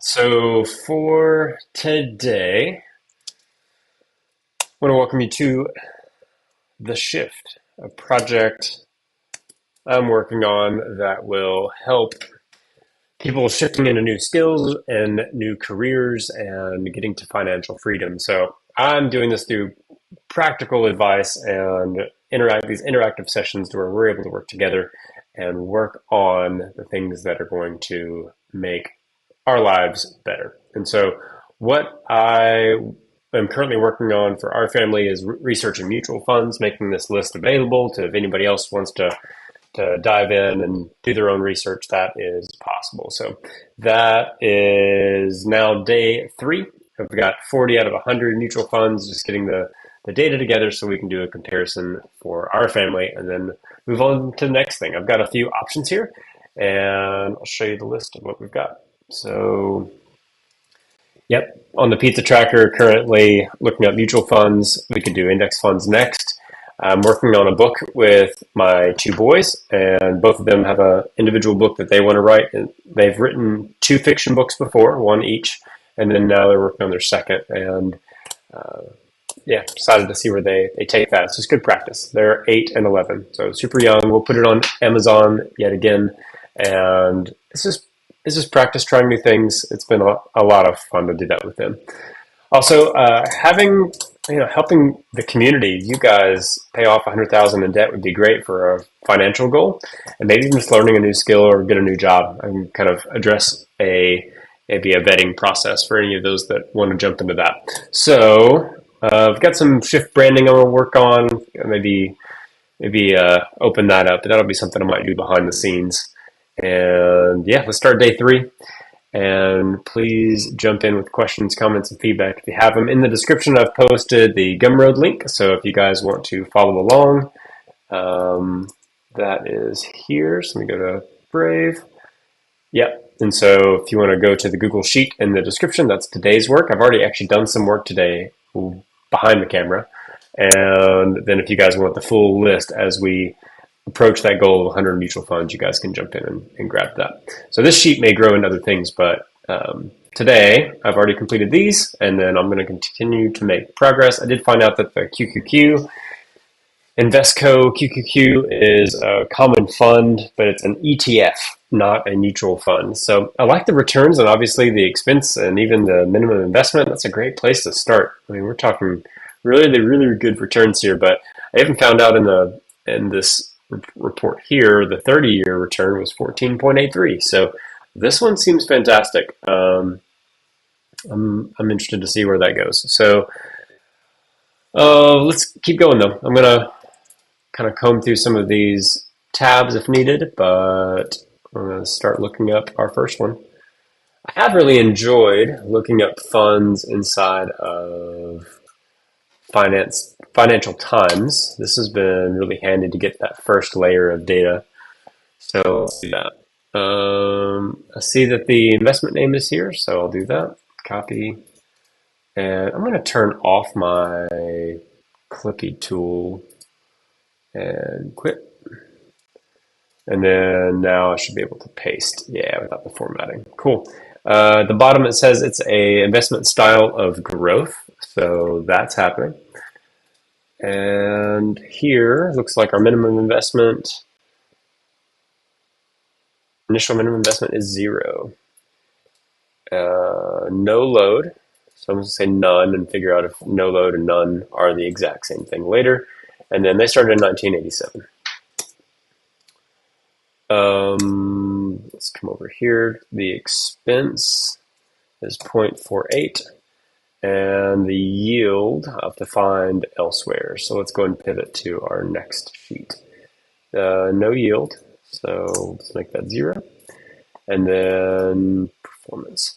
So for today, I want to welcome you to The Shift, a project I'm working on that will help people shifting into new skills and new careers and getting to financial freedom. So I'm doing this through practical advice and these interactive sessions where we're able to work together and work on the things that are going to make our lives better. And so, what I am currently working on for our family is researching mutual funds, making this list available to if anybody else wants to dive in and do their own research, that is possible. So, that is now day 3. I've got 40 out of 100 mutual funds, just getting the data together so we can do a comparison for our family and then move on to the next thing. I've got a few options here and I'll show you the list of what we've got. So, yep, on the pizza tracker, currently looking at mutual funds. We could do index funds next. I'm working on a book with my 2 boys, and both of them have an individual book that they want to write. And they've written 2 fiction books before, one each, and then now they're working on their second. And yeah, excited to see where they take that. It's just good practice. They're 8 and 11, so super young. We'll put it on Amazon yet again, and it's just practice trying new things. It's been a lot of fun to do that with them. Also, having helping the community, you guys pay off 100,000 in debt would be great for a financial goal, and maybe even just learning a new skill or get a new job and kind of address maybe a vetting process for any of those that want to jump into that. So I've got some shift branding I want to work on. Maybe open that up. But that'll be something I might do behind the scenes. And yeah, let's start day 3. And please jump in with questions, comments, and feedback if you have them. In the description, I've posted the Gumroad link. So if you guys want to follow along, that is here. So let me go to Brave. Yep. And so if you want to go to the Google Sheet in the description, that's today's work. I've already actually done some work today behind the camera. And then if you guys want the full list as we approach that goal of 100 mutual funds, you guys can jump in and grab that. So this sheet may grow into other things, but today I've already completed these, and then I'm going to continue to make progress. I did find out that the QQQ, Invesco QQQ, is a common fund, but it's an ETF, not a mutual fund. So I like the returns and obviously the expense and even the minimum investment. That's a great place to start. I mean, we're talking really good returns here, but I even found out in this report here, the 30-year return was 14.83. So this one seems fantastic. I'm interested to see where that goes. So let's keep going though. I'm gonna kind of comb through some of these tabs if needed, but I'm gonna start looking up our first one. I have really enjoyed looking up funds inside of Financial Times. This has been really handy to get that first layer of data. So let's do that. I see that the investment name is here, so I'll do that. Copy. And I'm going to turn off my Clippy tool and quit. And then now I should be able to paste. Yeah, without the formatting. Cool. At the bottom it says it's a investment style of growth. So that's happening. And here looks like our minimum investment, initial minimum investment is 0. No load. So I'm going to say none and figure out if no load and none are the exact same thing later. And then they started in 1987. Let's come over here. The expense is 0.48. And the yield I'll have to find elsewhere. So let's go and pivot to our next sheet. No yield. So let's make that 0. And then performance.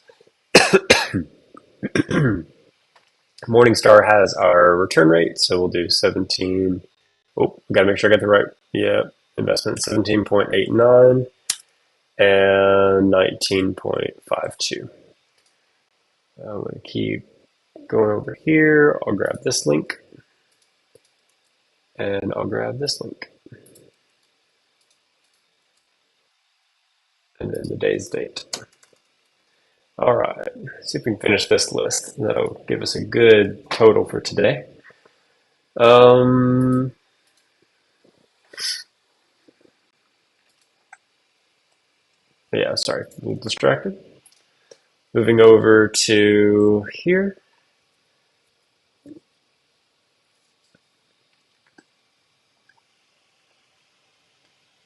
Morningstar has our return rate, so we'll do 17. Oh, gotta make sure I got the right. Yeah, investment 17.89 and 19.52. I'm gonna keep going over here. I'll grab this link, and I'll grab this link, and then the day's date. All right, see if we can finish this list. That'll give us a good total for today. Um, yeah, sorry, a little distracted. Moving over to here.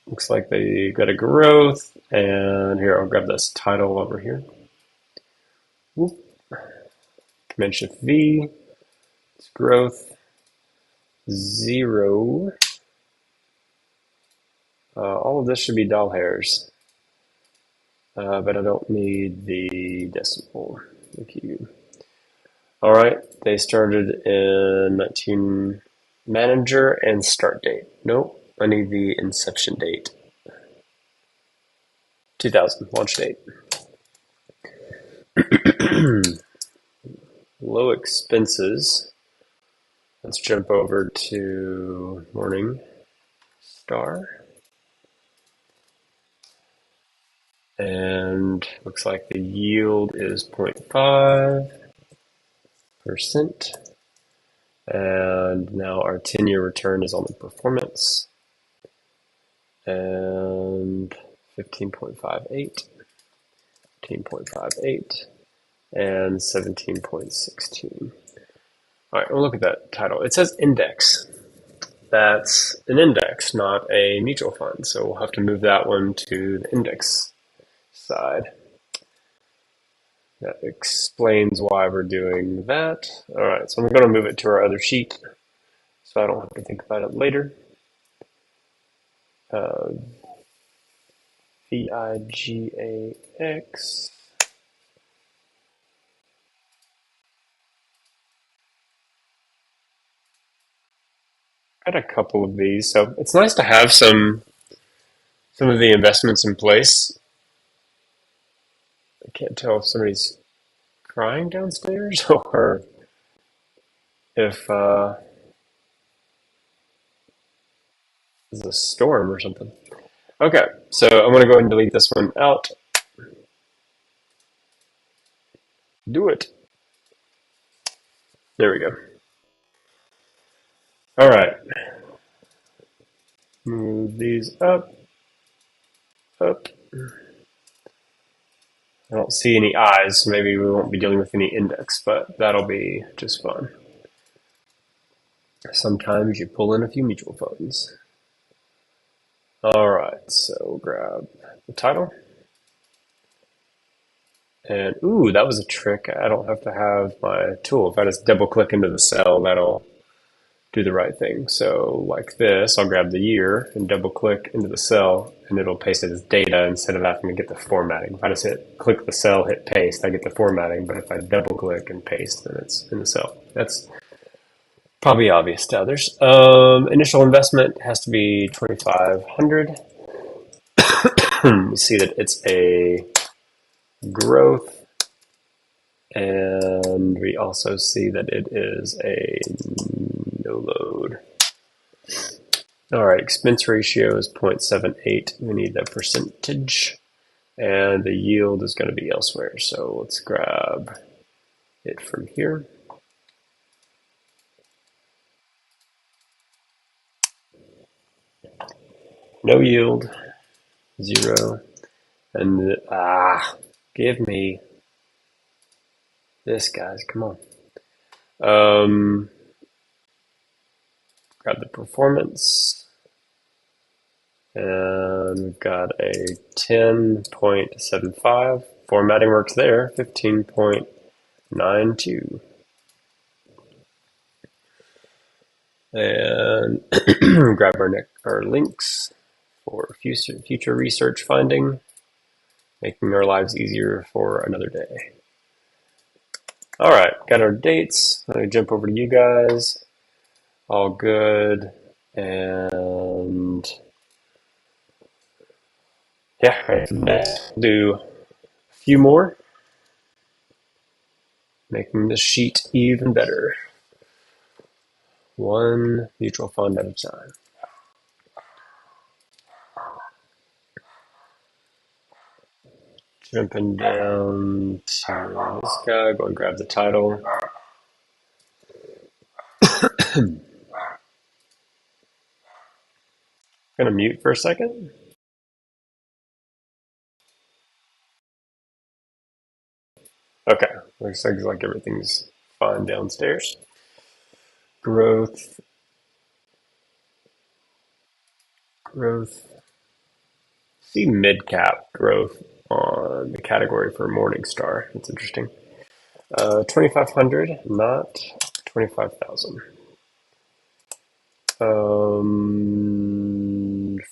Looks like they got a growth, and here I'll grab this title over here. Whoop. Command Shift V. It's growth 0. All of this should be doll hairs, but I don't need the decimal. Thank you. All right, they started in 19 manager and start date. Nope, I need the inception date. 2000 launch date. Low expenses. Let's jump over to Morning Star. And looks like the yield is 0.5%. And now our 10-year return is on the performance. And 15.58, 15.58, and 17.16. All right, we'll look at that title. It says index. That's an index, not a mutual fund. So we'll have to move that one to the index side. That explains why we're doing that. All right, so I'm going to move it to our other sheet so I don't have to think about it later. VIGAX. Got a couple of these, so it's nice to have some of the investments in place. I can't tell if somebody's crying downstairs or if there's a storm or something. Okay, so I'm going to go ahead and delete this one out. Do it. There we go. All right. Move these up, up. I don't see any eyes, so maybe we won't be dealing with any index, but that'll be just fun. Sometimes you pull in a few mutual funds. All right, so grab the title. And ooh, that was a trick. I don't have to have my tool. If I just double click into the cell, that'll do the right thing. So like this, I'll grab the year and double click into the cell and it'll paste it as data instead of having to get the formatting. If I just click the cell, hit paste, I get the formatting. But if I double click and paste, then it's in the cell. That's probably obvious to others. Initial investment has to be 2,500. We see that it's a growth. And we also see that it is a no load. All right, expense ratio is 0.78. We need the percentage. And the yield is going to be elsewhere. So let's grab it from here. No yield, 0. And give me this, guys. Come on. Grab the performance. And we've got a 10.75. Formatting works there. 15.92. And grab our links for future research finding, making our lives easier for another day. All right, got our dates. Let me jump over to you guys. All good. And yeah, right, next we'll do a few more, making this sheet even better. One mutual fund at a time. Jumping down to this guy, go and grab the title. Gonna mute for a second. Okay, looks like everything's fine downstairs. Growth, growth. See mid cap growth on the category for Morningstar. That's interesting. 2,500, not 25,000.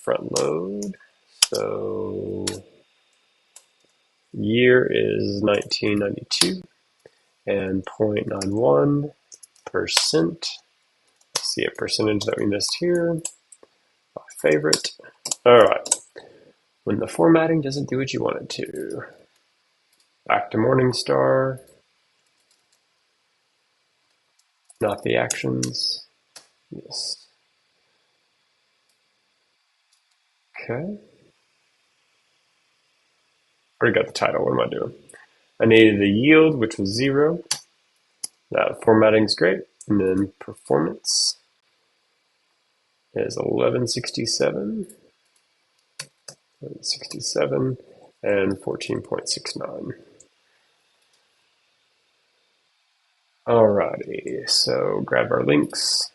Front load. So year is 1992 and 0.91%. See a percentage that we missed here. My favorite. All right. When the formatting doesn't do what you want it to. Back to Morningstar. Not the actions. Yes. Okay. Already got the title. What am I doing? I needed the yield, which was 0. That formatting's great. And then performance is 1167, and 14.69. Alrighty, so grab our links.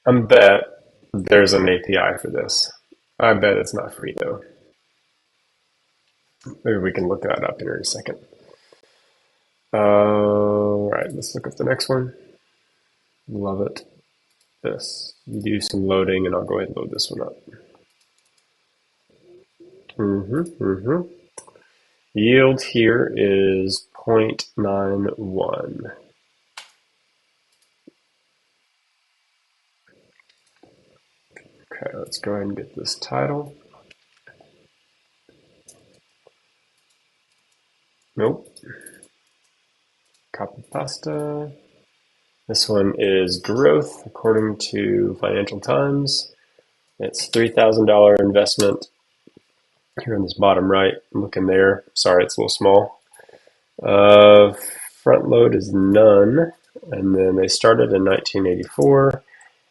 I bet there's an API for this. I bet it's not free though. Maybe we can look that up here in a second. Alright, let's look at the next one. Love it. This. You do some loading and I'll go ahead and load this one up. Yield here is 0.91. Okay, let's go ahead and get this title. Nope. Copy pasta. This one is growth according to Financial Times. It's $3,000 investment. Here in this bottom right, look in there. Sorry, it's a little small. Front load is none. And then they started in 1984.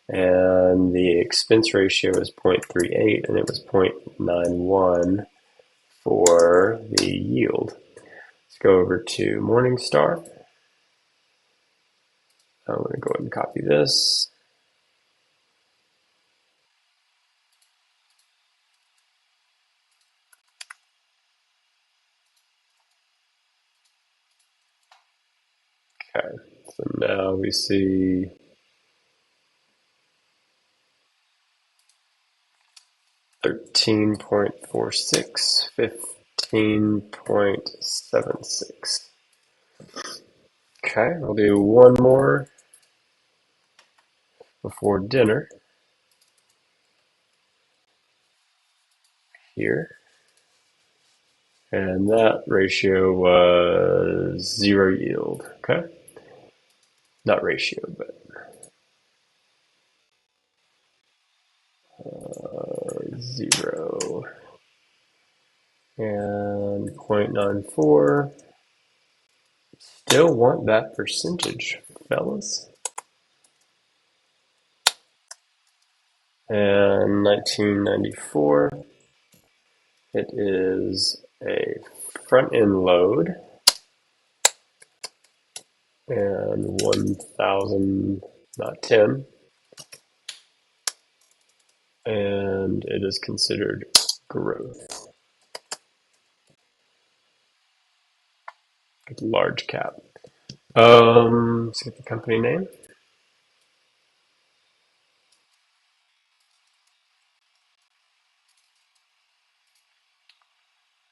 And the expense ratio is 0.38 and it was 0.91 for the yield. Let's go over to Morningstar. I'm going to go ahead and copy this. Okay, so now we see 13.46, 15.76. Okay, I'll do one more before dinner here. And that ratio was 0 yield, okay? Not ratio, but 0 and 0.94. Still want that percentage, fellas. And 1994, it is a front end load and 1,000, not 10, and it is considered growth. Large cap. Let's get the company name.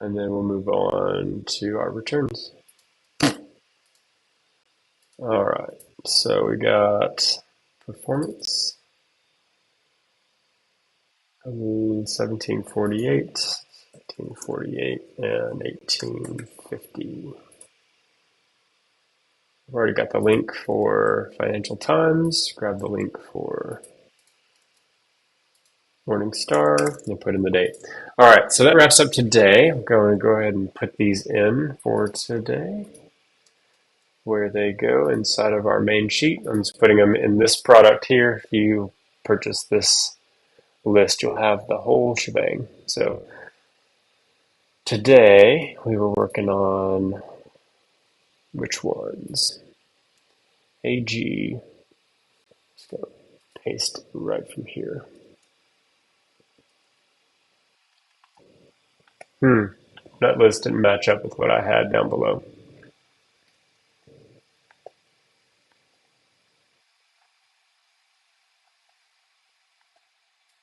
And then we'll move on to our returns. All right, so we got performance, 1748, 1748, and 1850. I've already got the link for Financial Times. Grab the link for Morning Star and put in the date. All right, so that wraps up today. I'm going to go ahead and put these in for today, where they go inside of our main sheet. I'm just putting them in this product here. If you purchase this list, you'll have the whole shebang. So today we were working on which ones? AG. Just gonna paste right from here. That list didn't match up with what I had down below.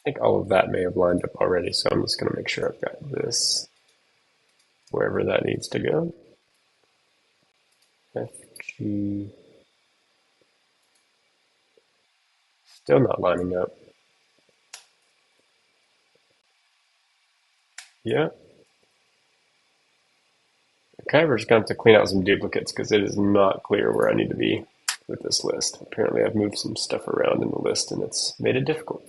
I think all of that may have lined up already, so I'm just going to make sure I've got this wherever that needs to go. FG. Still not lining up. Yeah. Okay, we're just going to have to clean out some duplicates because it is not clear where I need to be with this list. Apparently I've moved some stuff around in the list and it's made it difficult.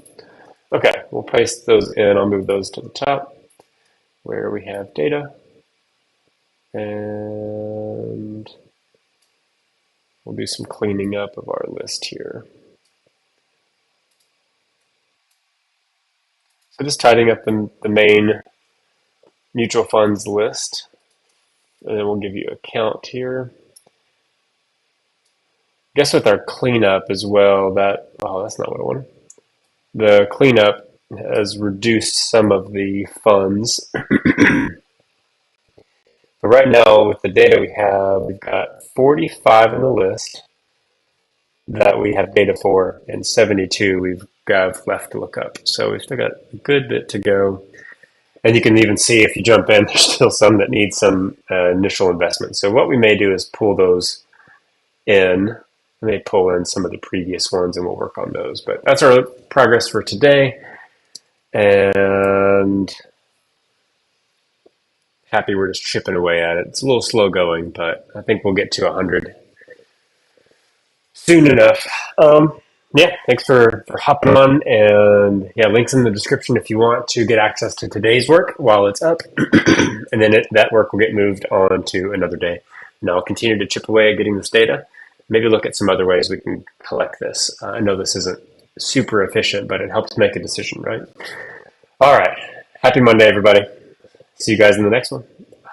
Okay, we'll paste those in. I'll move those to the top where we have data. And we'll do some cleaning up of our list here. So just tidying up the main mutual funds list. And then we'll give you a count here. I guess with our cleanup as well, that's not what I wanted. The cleanup has reduced some of the funds. But right now, with the data we have, we've got 45 in the list that we have data for, and 72 we've got left to look up. So we've still got a good bit to go. And you can even see if you jump in, there's still some that need some initial investment. So what we may do is pull those in. I may pull in some of the previous ones and we'll work on those. But that's our progress for today. And happy we're just chipping away at it. It's a little slow going, but I think we'll get to 100 soon enough. Yeah, thanks for hopping on. And yeah, links in the description if you want to get access to today's work while it's up. And then that work will get moved on to another day. And I'll continue to chip away at getting this data. Maybe look at some other ways we can collect this. I know this isn't super efficient, but it helps make a decision, right? All right. Happy Monday, everybody. See you guys in the next one.